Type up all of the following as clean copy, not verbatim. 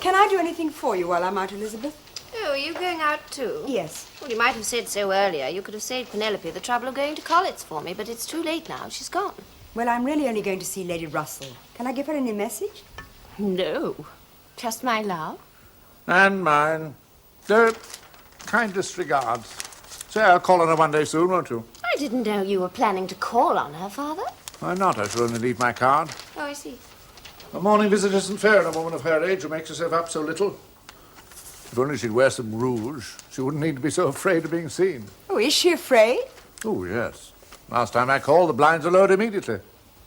Can I do anything for you while I'm out, Elizabeth? Oh, are you going out too? Yes. Well, you might have said so earlier. You could have saved Penelope the trouble of going to Collett's for me, but it's too late now. She's gone. Well, I'm really only going to see Lady Russell. Can I give her any message? No. Just my love. And mine. Kindest regards. Say, I'll call on her one day soon, won't you? I didn't know you were planning to call on her, Father. Why not? I shall only leave my card. Oh, I see. A morning visit isn't fair in a woman of her age who makes herself up so little. If only she'd wear some rouge, she wouldn't need to be so afraid of being seen. Oh, is she afraid? Oh, yes. Last time I called, the blinds were lowered immediately.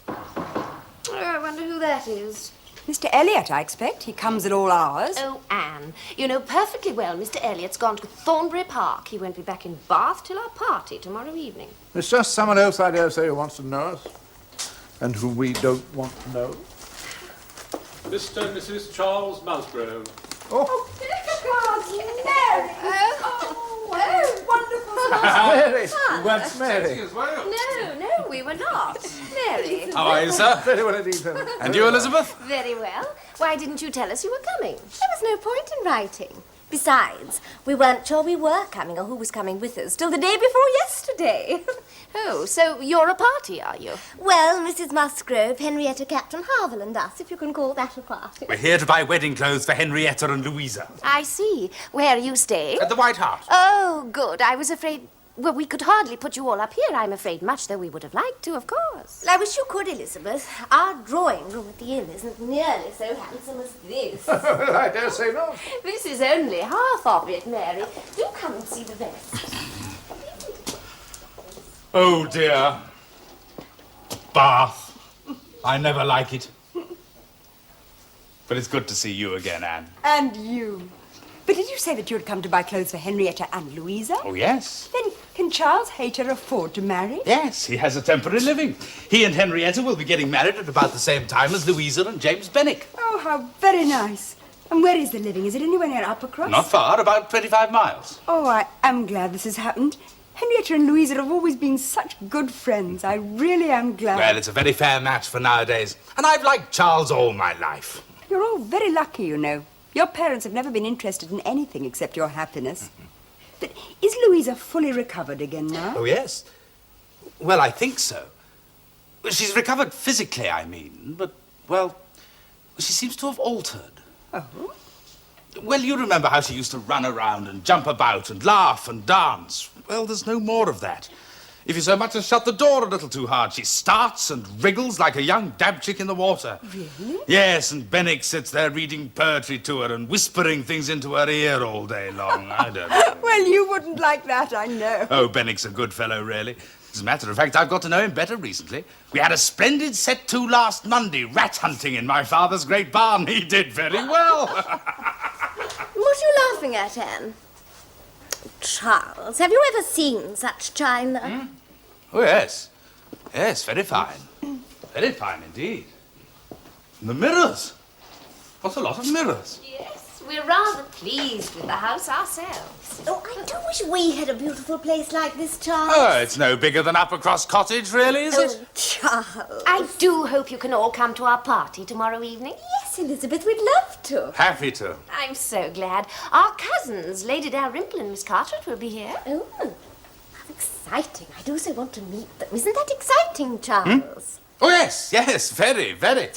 Oh, I wonder who that is. Mr. Elliot, I expect. He comes at all hours. Oh, Anne, you know perfectly well Mr. Elliot's gone to Thornbury Park. He won't be back in Bath till our party tomorrow evening. It's just someone else, I dare say, who wants to know us. And who we don't want to know. Mr. and Mrs. Charles Musgrove. Oh, Mary! Oh, wonderful. Mary! You weren't Mary. As well. No, we were not. Mary. How are you, sir? Very well indeed, sir. And you, Elizabeth? Very well. Why didn't you tell us you were coming? There was no point in writing. Besides, we weren't sure we were coming or who was coming with us till the day before yesterday. Oh, so you're a party, are you? Well, Mrs. Musgrove, Henrietta, Captain Harville and us, if you can call that a party. We're here to buy wedding clothes for Henrietta and Louisa. I see. Where are you staying? At the White Hart. Oh, good. I was afraid... Well, we could hardly put you all up here, I'm afraid, much though we would have liked to, of course. Well, I wish you could, Elizabeth. Our drawing room at the inn isn't nearly so handsome as this. Well, I dare say not. This is only half of it, Mary. Do come and see the rest. Oh, dear. Bath. I never like it. But it's good to see you again, Anne. And you. But did you say that you had come to buy clothes for Henrietta and Louisa? Oh, yes. Then can Charles Hayter afford to marry? Yes, he has a temporary living. He and Henrietta will be getting married at about the same time as Louisa and James Benwick. Oh, how very nice. And where is the living? Is it anywhere near Uppercross? Not far, about 25 miles. Oh, I am glad this has happened. Henrietta and Louisa have always been such good friends. I really am glad. Well, it's a very fair match for nowadays. And I've liked Charles all my life. You're all very lucky, you know. Your parents have never been interested in anything except your happiness. But is Louisa fully recovered again now? Oh, yes. Well, I think so. She's recovered physically, I mean. But, well, she seems to have altered. Oh? Well, you remember how she used to run around and jump about and laugh and dance. Well, there's no more of that. If you so much as shut the door a little too hard, she starts and wriggles like a young dab chick in the water. Really? Yes, and Benwick sits there reading poetry to her and whispering things into her ear all day long. I don't know. Well, you wouldn't like that, I know. Oh, Benwick's a good fellow, really. As a matter of fact, I've got to know him better recently. We had a splendid set-to last Monday, rat hunting in my father's great barn. He did very well. What are you laughing at, Anne? Charles, have you ever seen such china? Oh, yes. Yes, very fine. Very fine indeed. And the mirrors. What a lot of mirrors. Yes, we're rather pleased with the house ourselves. Oh, I do wish we had a beautiful place like this, Charles. Oh, it's no bigger than Uppercross Cottage, really, is it? Oh, Charles. I do hope you can all come to our party tomorrow evening. Yes, Elizabeth, we'd love to. Happy to. I'm so glad. Our cousins, Lady Dalrymple and Miss Carteret, will be here. Oh, how exciting. I do so want to meet them. Isn't that exciting, Charles? Oh, yes, yes, very, very.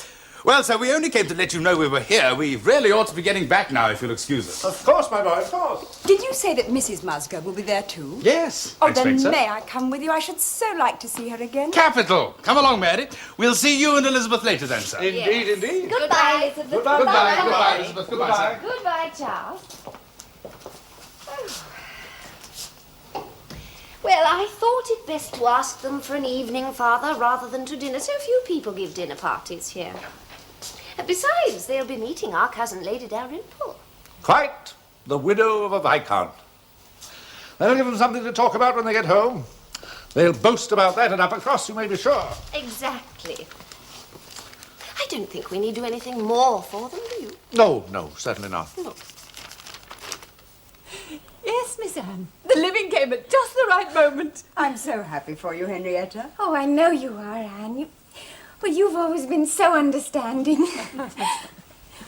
Well, sir, we only came to let you know we were here. We really ought to be getting back now, if you'll excuse us. Of course, my boy, of course. Did you say that Mrs. Musgrove will be there too? Yes, Oh, I then expect so. may I come with you? I should so like to see her again. Capital. Come along, Mary. We'll see you and Elizabeth later then, sir. Indeed, indeed. Goodbye, Elizabeth. Goodbye. Goodbye, Goodbye. goodbye, Elizabeth. Goodbye, sir. Goodbye, Charles. Well, I thought it best to ask them for an evening, Father, rather than to dinner. So few people give dinner parties here. Besides, they'll be meeting our cousin, Lady Dalrymple. Quite the widow of a viscount. They'll give them something to talk about when they get home. They'll boast about that at Uppercross, you may be sure. Exactly. I don't think we need do anything more for them, do you? No, certainly not. No. Yes, Miss Anne. The living came at just the right moment. I'm so happy for you, Henrietta. Oh, I know you are, Anne. Well, you've always been so understanding.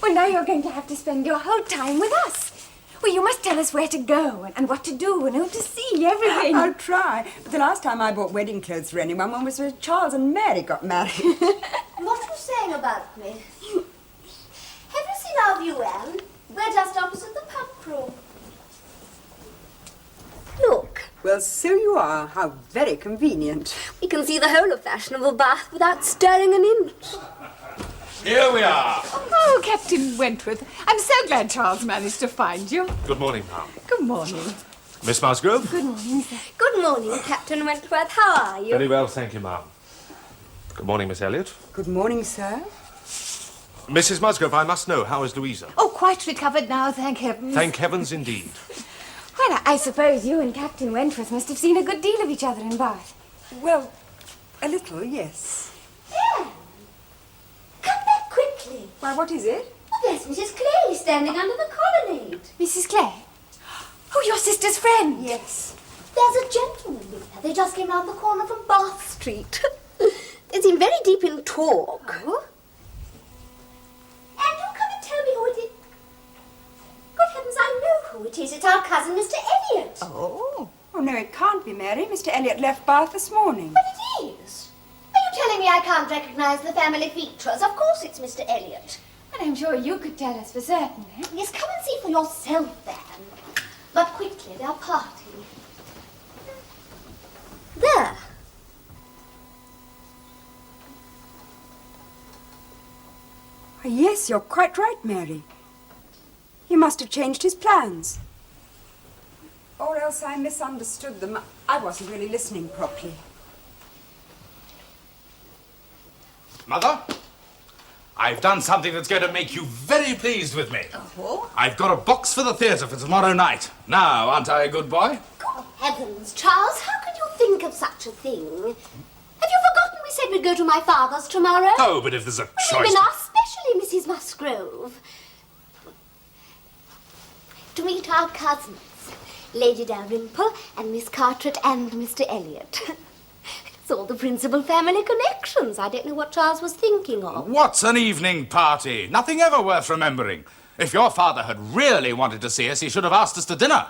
Well, now you're going to have to spend your whole time with us. Well, you must tell us where to go and what to do and who to see, everything. I'll try. But the last time I bought wedding clothes for anyone, one was when Charles and Mary got married. What are you saying about me? Have you seen our view, Anne? We're just opposite the pump room. Look, Well, so you are. How very convenient. we can see the whole of fashionable Bath without stirring an inch. Here we are. Oh, Captain Wentworth, I'm so glad Charles managed to find you. Good morning, ma'am. Good morning. Miss Musgrove? Good morning, sir. Good morning, Captain Wentworth. How are you? Very well, thank you, ma'am. Good morning, Miss Elliot. Good morning, sir. Mrs. Musgrove, I must know, how is Louisa? Oh, quite recovered now, thank heavens. Thank heavens indeed. Well, I suppose you and Captain Wentworth must have seen a good deal of each other in Bath. Well, a little, yes. Anne, come back quickly. Why, what is it? Oh, there's Mrs. Clay standing under the colonnade. Mrs. Clay? Oh, your sister's friend. Yes. There's a gentleman with her. They just came round the corner from Bath Street. They seem very deep in talk. Oh? And you come and tell me who it is. Good heavens, I know who it is. It's our cousin, Mr. Elliot. Oh. Oh, no, it can't be Mary. Mr. Elliot left Bath this morning. But it is. Are you telling me I can't recognize the family features? Of course it's Mr. Elliot. And I'm sure you could tell us for certain, eh? Yes, come and see for yourself, then. But quickly, they're parting. There. Oh, yes, you're quite right, Mary. He must have changed his plans. Or else I misunderstood them. I wasn't really listening properly. Mother, I've done something that's going to make you very pleased with me. Oh? I've got a box for the theatre for tomorrow night. Now, aren't I a good boy? Good heavens, Charles, how could you think of such a thing? Have you forgotten we said we'd go to my father's tomorrow? Oh, but if there's a We've choice... been asked specially, Mrs. Musgrove, to meet our cousins, Lady Dalrymple and Miss Carteret and Mr. Elliot. It's all the principal family connections. I don't know what Charles was thinking of. What's an evening party? Nothing ever worth remembering. If your father had really wanted to see us, he should have asked us to dinner.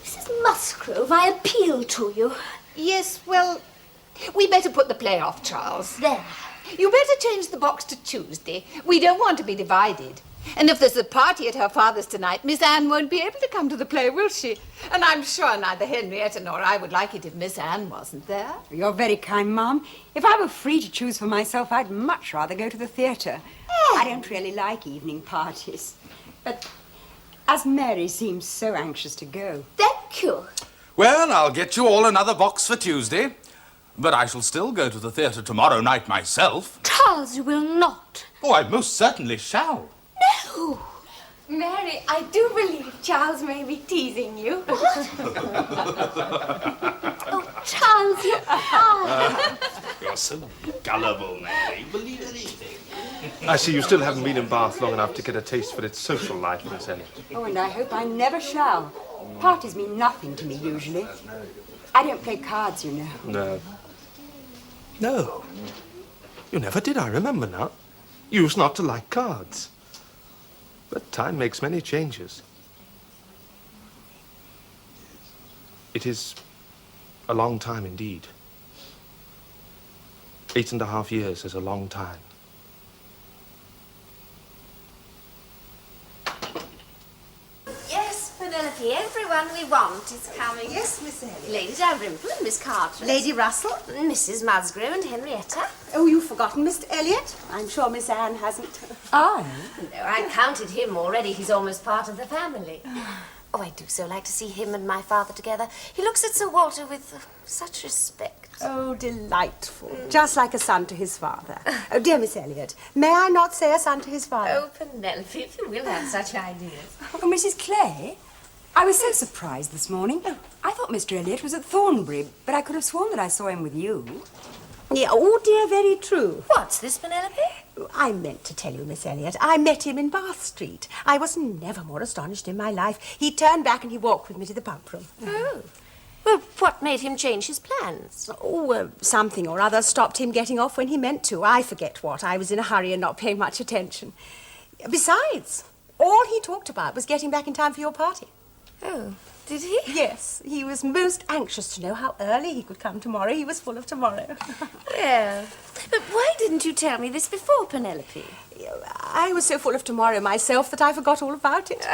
Mrs. Musgrove, I appeal to you. Yes, well, we better put the play off, Charles. There. You better change the box to Tuesday. We don't want to be divided. And if there's a party at her father's tonight, Miss Anne won't be able to come to the play, will she? And I'm sure neither Henrietta nor I would like it if Miss Anne wasn't there. You're very kind, Mum. If I were free to choose for myself, I'd much rather go to the theatre. I don't really like evening parties. But as Mary seems so anxious to go. Thank you. Well, I'll get you all another box for Tuesday. But I shall still go to the theatre tomorrow night myself. Charles, you will not. Oh, I most certainly shall. No. Mary, I do believe Charles may be teasing you. Oh, Charles, you are. You're so gullible, Mary. Believe anything. I see you still haven't been in Bath long enough to get a taste for its social life, Miss Elliot. Oh, and I hope I never shall. Parties mean nothing to me, usually. I don't play cards, you know. No. No. You never did, I remember now. You used not to like cards. But time makes many changes. It is a long time indeed. 8.5 years is a long time. Yes, Penelope, everyone we want is coming. Yes, Miss Elliot. Lady Dalrymple and Miss Carteret. Lady Russell? Mrs. Musgrove and Henrietta. Oh, you've forgotten Mr. Elliot? I'm sure Miss Anne hasn't. Oh. No, I counted him already. He's almost part of the family. Oh, I do so like to see him and my father together. He looks at Sir Walter with such respect. Oh, delightful. Just like a son to his father. Oh, dear Miss Elliot, may I not say a son to his father? Oh, Penelope, if you will have such ideas. Oh, Mrs. Clay, I was so surprised this morning. I thought Mr. Elliot was at Thornbury, but I could have sworn that I saw him with you. Yeah, oh, dear, very true. What's this, Penelope? I meant to tell you, Miss Elliot, I met him in Bath Street. I was never more astonished in my life. He turned back and he walked with me to the pump room. Oh. Well, what made him change his plans? Oh, something or other stopped him getting off when he meant to. I forget what. I was in a hurry and not paying much attention. Besides, all he talked about was getting back in time for your party. Oh, did he? Yes, he was most anxious to know how early he could come tomorrow. He was full of tomorrow. Well, but why didn't you tell me this before, Penelope? I was so full of tomorrow myself that I forgot all about it.